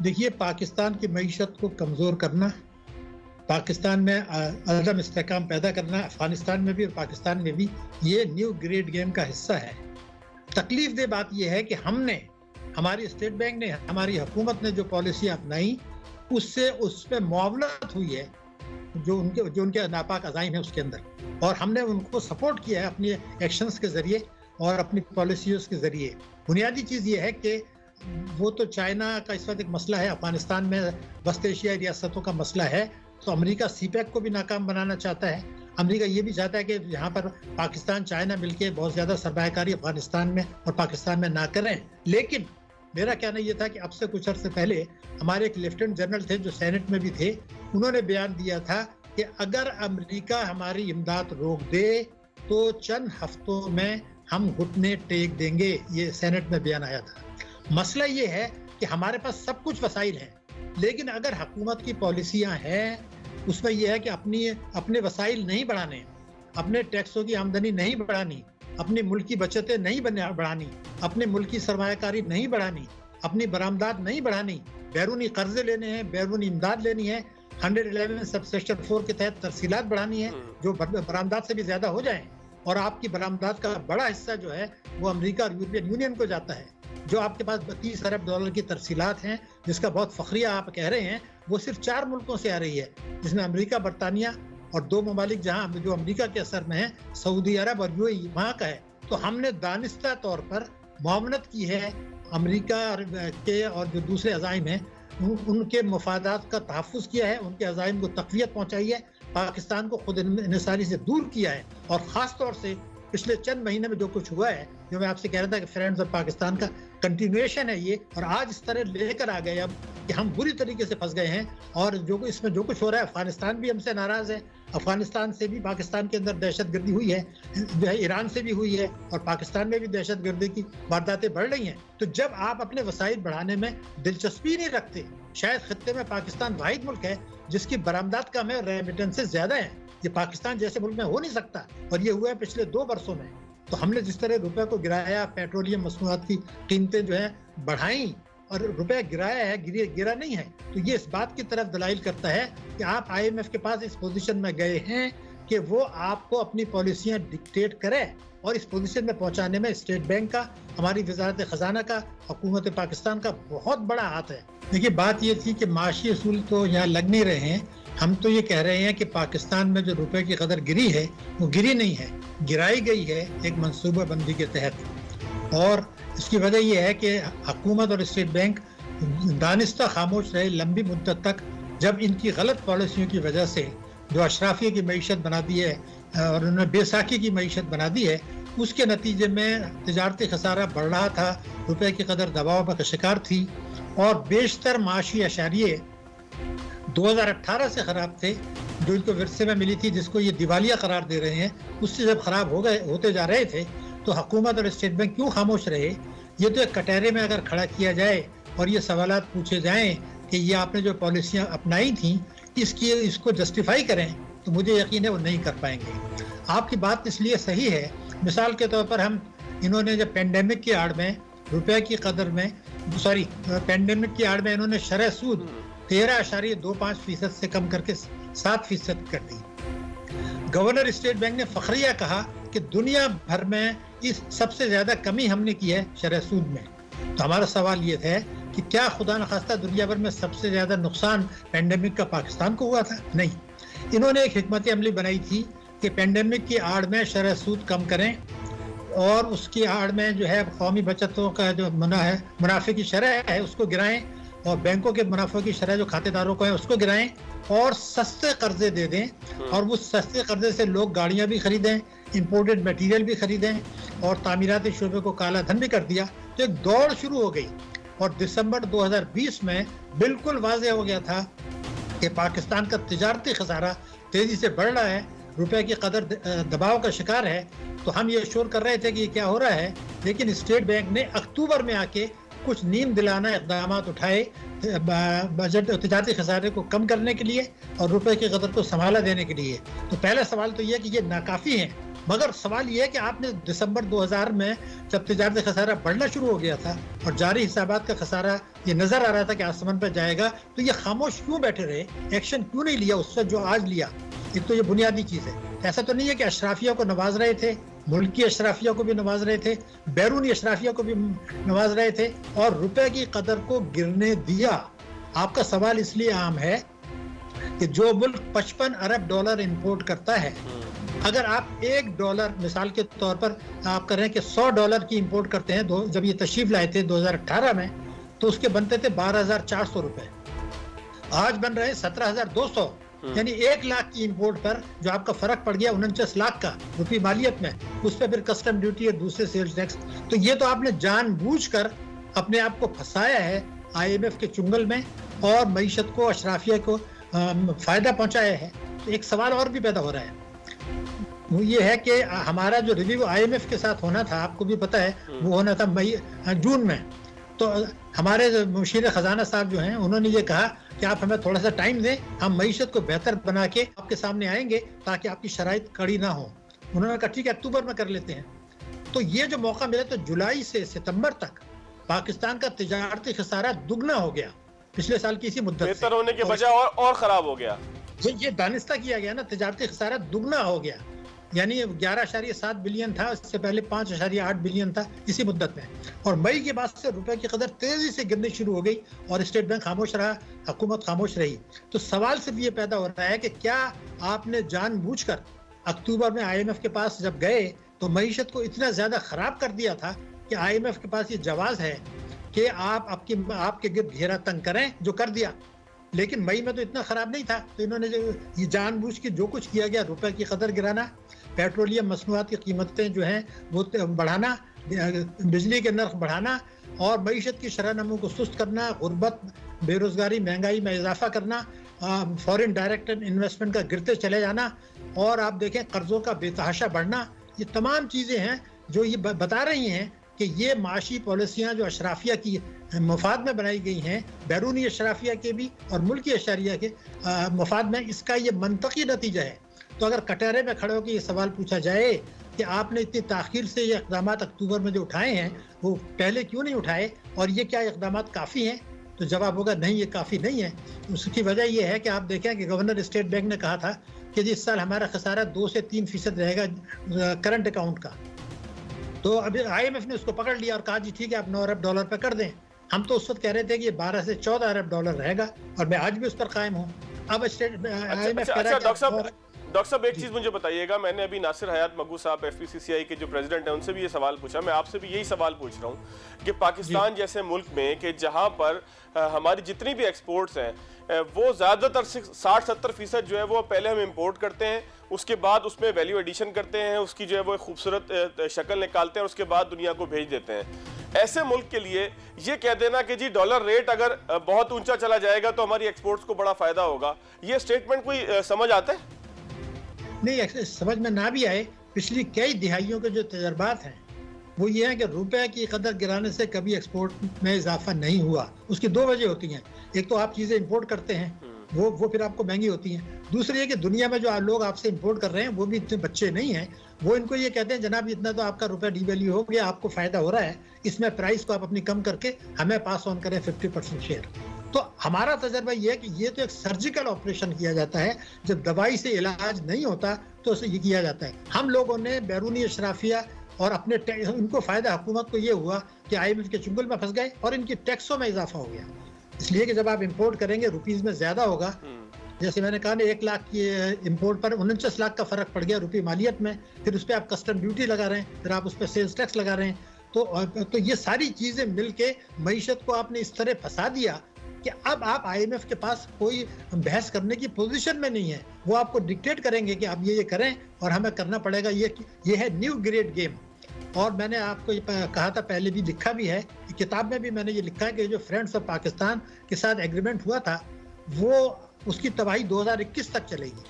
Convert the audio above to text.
देखिए, पाकिस्तान की मईशत को कमज़ोर करना, पाकिस्तान में अदम इस्तेहकाम पैदा करना, अफगानिस्तान में भी और पाकिस्तान में भी, ये न्यू ग्रेड गेम का हिस्सा है। तकलीफ दे बात यह है कि हमने, हमारी स्टेट बैंक ने, हमारी हुकूमत ने जो पॉलिसी अपनाई, उससे उस पर मुआवनत हुई है जो उनके नापाक अज़ाइम है उसके अंदर, और हमने उनको सपोर्ट किया है अपनी एक्शंस के ज़रिए और अपनी पॉलिसीज़ के ज़रिए। बुनियादी चीज़ ये है कि वो तो चाइना का इस वक्त एक मसला है, अफगानिस्तान में वस्त एशियाई रियासतों का मसला है, तो अमेरिका सीपैक को भी नाकाम बनाना चाहता है। अमेरिका ये भी चाहता है कि यहाँ पर पाकिस्तान चाइना मिलकर बहुत ज़्यादा सरमायाकारी अफगानिस्तान में और पाकिस्तान में ना करें। लेकिन मेरा कहना ये था कि अब से कुछ अर्से पहले हमारे एक लेफ्टिनेंट जनरल थे जो सेनेट में भी थे, उन्होंने बयान दिया था कि अगर अमेरिका हमारी इमदाद रोक दे तो चंद हफ्तों में हम घुटने टेक देंगे। ये सेनेट में बयान आया था। मसला ये है कि हमारे पास सब कुछ वसाइल हैं, लेकिन अगर हुकूमत की पॉलिसियां हैं उसमें यह है कि अपने वसाइल नहीं बढ़ाने, अपने टैक्सों की आमदनी नहीं बढ़ानी, अपने मुल्क की बचतें नहीं बढ़ानी, अपने मुल्क की सरमायाकारी नहीं बढ़ानी, अपनी बरामदात नहीं बढ़ानी, बैरूनी कर्जे लेने हैं, बैरूनी इमदाद लेनी है, 111 सब सेक्शन 4 के तहत तरसीलात बढ़ानी है जो बरामदात से भी ज्यादा हो जाएं, और आपकी बरामदात का बड़ा हिस्सा जो है वो अमेरिका और यूरोपियन यूनियन को जाता है। जो आपके पास 30 अरब डॉलर की तरसीलात हैं, जिसका बहुत फखरिया आप कह रहे हैं, वो सिर्फ 4 मुल्कों से आ रही है, जिसमें अमेरिका, बरतानिया और 2 ममालिक जहां जो अमेरिका के असर में है, सऊदी अरब और यूएई वहां का है। तो हमने दानिस्ता तौर पर मुआवनत की है अमेरिका के और जो दूसरे अज़ाइम हैं उनके मफादात का तहफ़्फ़ुज़ किया है, उनके अज़ाइम को तक़वियत पहुँचाई है, पाकिस्तान को खुद इन्हिसारी से दूर किया है। और ख़ास तौर से पिछले चंद महीने में जो कुछ हुआ है, जो मैं आपसे कह रहा था कि फ्रेंड्स ऑफ पाकिस्तान का कंटिन्यूएशन है ये, और आज इस तरह लेकर आ गए अब कि हम बुरी तरीके से फंस गए हैं। और इसमें जो कुछ हो रहा है, अफगानिस्तान भी हमसे नाराज़ है, अफगानिस्तान से भी पाकिस्तान के अंदर दहशतगर्दी हुई है, जो है ईरान से भी हुई है, और पाकिस्तान में भी दहशतगर्दी की वारदातें बढ़ रही हैं। तो जब आप अपने वसाइल बढ़ाने में दिलचस्पी नहीं रखते, शायद खत्ते में पाकिस्तान वाहिद मुल्क है जिसकी बरामदात कम है, रेमिटेंसेस ज्यादा है, ये पाकिस्तान जैसे मुल्क में हो नहीं सकता, और ये हुआ है पिछले 2 वर्षों में। तो हमने जिस तरह रुपए को गिराया, पेट्रोलियम मसनूआत की कीमतें जो है बढ़ाई, और रुपया गिराया है, गिरा नहीं है, तो ये इस बात की तरफ दलाइल करता है कि आप IMF के पास इस पोजीशन में गए हैं कि वो आपको अपनी पॉलिसियां डिक्टेट करे, और इस पोजीशन में पहुंचाने में स्टेट बैंक का, हमारी वजारत खजाना का, हुकूमत पाकिस्तान का बहुत बड़ा हाथ है। देखिए, बात ये थी कि माशी असूल तो यहाँ लग नहीं रहे हैं। हम तो ये कह रहे हैं कि पाकिस्तान में जो रुपए की कदर गिरी है वो गिरी नहीं है, गिराई गई है एक मंसूबाबंदी के तहत। और इसकी वजह यह है कि हुकूमत और स्टेट बैंक दानिस्ता खामोश रहे लंबी मुद्दत तक, जब इनकी गलत पॉलिसियों की वजह से जो अशराफिया की मईशत बना दी है और उन्होंने बेसाखी की मईशत बना दी है, उसके नतीजे में तिजारती खसारा बढ़ रहा था, रुपए की कदर दबाव का शिकार थी, और बेशतर माशी अशारिये 2018 से ख़राब थे, जो इनको विरसे में मिली थी, जिसको ये दिवालिया करार दे रहे हैं, उससे जब ख़राब होते जा रहे थे, तो हुकूमत और स्टेट बैंक क्यों खामोश रहे? ये तो एक कटहरे में अगर खड़ा किया जाए और ये सवालात पूछे जाएं कि ये आपने जो पॉलिसियाँ अपनाई थी इसको जस्टिफाई करें, तो मुझे यकीन है वो नहीं कर पाएंगे। आपकी बात इसलिए सही है, मिसाल के तौर पर इन्होंने जब पेंडेमिक की आड़ में रुपए की कदर में पेंडेमिक की आड़ में इन्होंने शरह सूद 13.25% से कम करके 7% कर दी। गवर्नर स्टेट बैंक ने फखरिया कहा कि दुनिया भर में इस सबसे ज्यादा कमी हमने की है शरह सूद में। तो हमारा सवाल ये है कि क्या खुदा न खास्ता दुनिया भर में सबसे ज्यादा नुकसान पेंडेमिक का पाकिस्तान को हुआ था? नहीं। इन्होंने एक हिकमत अमली बनाई थी कि पेंडेमिक की आड़ में शरह सूद कम करें, और उसकी आड़ में जो है कौमी बचतों का जो मुनाफे की शरह है उसको गिराएं, और बैंकों के मुनाफे की शरह जो खातेदारों को है उसको गिराएं, और सस्ते कर्जे दे दें, और उस सस्ते कर्जे से लोग गाड़ियां भी खरीदें, इंपोर्टेड मटेरियल भी खरीदें, और तामीराती शुबे को काला धन भी कर दिया। तो एक दौड़ शुरू हो गई, और दिसंबर 2020 में बिल्कुल वाज़ेह हो गया था कि पाकिस्तान का तिजारती खसारा तेजी से बढ़ रहा है, रुपए की कदर दबाव का शिकार है। तो हम ये शोर कर रहे थे कि ये क्या हो रहा है, लेकिन स्टेट बैंक ने अक्टूबर में आके कुछ नींद दिलाना इक़दाम उठाए बजट तिजारती खसारे को कम करने के लिए और रुपए की कदर को संभाला देने के लिए। तो पहला सवाल तो ये कि ये नाकाफ़ी हैं, मगर सवाल ये है कि आपने दिसंबर 2000 में जब तिजारती खसारा बढ़ना शुरू हो गया था और जारी हिसाबात का खसारा ये नजर आ रहा था कि आसमान पर जाएगा, तो ये खामोश क्यों बैठे रहे, एक्शन क्यों नहीं लिया उससे जो आज लिया? एक तो ये बुनियादी चीज है। ऐसा तो नहीं है कि अशराफिया को नवाज रहे थे, मुल्की अशराफिया को भी नवाज रहे थे, बैरूनी अशराफिया को भी नवाज रहे थे और रुपए की कदर को गिरने दिया। आपका सवाल इसलिए आम है कि जो मुल्क 55 अरब डॉलर इंपोर्ट करता है, अगर आप $1 मिसाल के तौर पर आप करें कि $100 की इंपोर्ट करते हैं, जब ये तशरीफ लाए थे 2018 में, तो उसके बनते थे 12,400 रुपए, आज बन रहे 17,200, यानी 1 लाख की इंपोर्ट पर जो आपका फर्क पड़ गया 49 लाख का रुपये मालियत में, उस पर फिर कस्टम ड्यूटी और दूसरे सेल्स टैक्स। तो ये तो आपने जानबूझकर अपने आप को फंसाया है IMF के चुंगल में और मईशत को, अशराफिया को फायदा पहुंचाया है। तो एक सवाल और भी पैदा हो रहा है, वो ये है कि हमारा जो रिव्यू IMF के साथ होना था, आपको भी पता है, वो होना था जून में। तो हमारे मुशीर खजाना साहब जो हैं, उन्होंने ये कहा कि आप हमें थोड़ा सा टाइम दें, हम मईशत को बेहतर बना के आपके सामने आएंगे ताकि आपकी शराइत कड़ी ना हो। उन्होंने कहा ठीक है, अक्टूबर में कर लेते हैं। तो ये जो मौका मिला, तो जुलाई से सितंबर तक पाकिस्तान का तिजारती खसारा दुगना हो गया पिछले साल की इसी मुद्दत से। बेहतर होने के बजाय और खराब हो गया। ये दानिस्ता किया गया ना, तिजारती खसारा दुगना हो गया, यानी 11.7 बिलियन था, इससे पहले 5.8 बिलियन था इसी मुद्दत में। और मई के बाद से रुपए की कदर तेजी से गिरनी शुरू हो गई और स्टेट बैंक खामोश रहा, हुकूमत खामोश रही। तो सवाल सिर्फ ये पैदा हो रहा है कि क्या आपने जानबूझकर अक्टूबर में IMF के पास जब गए तो मईशत को इतना ज्यादा खराब कर दिया था कि IMF के पास ये जवाज है कि आप आपके गिर्द घेरा तंग करें, जो कर दिया। लेकिन मई में तो इतना खराब नहीं था, तो इन्होंने जो ये जानबूझ के जो कुछ किया गया, रुपए की कदर गिराना, पेट्रोलियम मसनूआत की कीमतें जो हैं वो बढ़ाना, बिजली के नर्ख बढ़ाना और मईशत की शरह नमू को सुस्त करना, गुर्बत, बेरोजगारी, महंगाई में इजाफा करना, फॉरेन डायरेक्ट इन्वेस्टमेंट का गिरते चले जाना और आप देखें कर्जों का बेतहाशा बढ़ना, ये तमाम चीज़ें हैं जो ये बता रही हैं कि ये माशी पॉलिसियाँ जो अशराफिया की मफाद में बनाई गई हैं, बैरूनी अशराफिया के भी और मुल्की अशरिया के मफाद में, इसका ये मंतकी नतीजा है। तो अगर कटहरे में खड़े होकर ये सवाल पूछा जाए कि आपने इतनी ताख़ीर से ये इक़दाम अक्टूबर में जो उठाए हैं वो पहले क्यों नहीं उठाए और ये क्या इक़दाम काफ़ी हैं, तो जवाब होगा नहीं, ये काफ़ी नहीं है। उसकी वजह ये है कि आप देखें कि गवर्नर स्टेट बैंक ने कहा था कि इस साल हमारा खसारा 2 से 3% रहेगा करंट अकाउंट का। तो अभी IMF ने उसको पकड़ लिया और कहा जी ठीक है, आप 9 अरब डॉलर पर कर दें। हम तो उस वक्त कह रहे थे कि ये 12 से 14 अरब डॉलर रहेगा और मैं आज भी उस पर कायम हूँ। अब IMF कह रहा है। डॉक्टर साहब एक चीज मुझे बताइएगा, मैंने अभी नासिर हयात मगू साहब FPCCI के जो प्रेसिडेंट हैं उनसे भी ये सवाल पूछा, मैं आपसे भी यही सवाल पूछ रहा हूँ कि पाकिस्तान जैसे मुल्क में कि जहाँ पर हमारी जितनी भी एक्सपोर्ट्स हैं वो ज़्यादातर 60-70% जो है वो पहले हम इंपोर्ट करते हैं, उसके बाद उसमें वैल्यू एडिशन करते हैं, उसकी जो है वो खूबसूरत शक्ल निकालते हैं और उसके बाद दुनिया को भेज देते हैं। ऐसे मुल्क के लिए ये कह देना कि जी डॉलर रेट अगर बहुत ऊंचा चला जाएगा तो हमारी एक्सपोर्ट्स को बड़ा फायदा होगा, ये स्टेटमेंट कोई समझ आता है? नहीं, समझ में ना भी आए। पिछली कई दिहाइयों के जो तजर्बात हैं वो ये है कि रुपए की कदर गिराने से कभी एक्सपोर्ट में इजाफा नहीं हुआ। उसकी 2 वजह होती हैं, एक तो आप चीज़ें इंपोर्ट करते हैं वो फिर आपको महंगी होती हैं, दूसरी है कि दुनिया में जो लोग आपसे इंपोर्ट कर रहे हैं वो भी इतने बच्चे नहीं हैं, वो इनको ये कहते हैं जनाब इतना तो आपका रुपया डिवैल्यू हो गया, आपको फ़ायदा हो रहा है, इसमें प्राइस को आप अपनी कम करके हमें पास ऑन करें 50% शेयर। तो हमारा तजर्बा ये है कि ये तो एक सर्जिकल ऑपरेशन किया जाता है, जब दवाई से इलाज नहीं होता तो उसे ये किया जाता है। हम लोगों ने बैरूनी अशराफिया और अपने इनको फ़ायदा हुकूमत को ये हुआ कि IMF के चुंगल में फंस गए और इनकी टैक्सों में इजाफा हो गया, इसलिए कि जब आप इंपोर्ट करेंगे रुपीज़ में ज़्यादा होगा। जैसे मैंने कहा ना, 1 लाख की इंपोर्ट पर 49 लाख का फ़र्क पड़ गया रुपये मालियत में, फिर उस पर आप कस्टम ड्यूटी लगा रहे हैं, फिर आप उस पर सेल्स टैक्स लगा रहे हैं। तो ये सारी चीज़ें मिल के मईशत को आपने इस तरह फंसा दिया कि अब आप IMF के पास कोई बहस करने की पोजीशन में नहीं है। वो आपको डिक्टेट करेंगे कि आप ये करें और हमें करना पड़ेगा। ये है न्यू ग्रेड गेम। और मैंने आपको ये कहा था, पहले भी लिखा भी है, किताब में भी मैंने ये लिखा है कि जो फ्रेंड्स ऑफ पाकिस्तान के साथ एग्रीमेंट हुआ था वो उसकी तबाही 2021 तक चलेगी।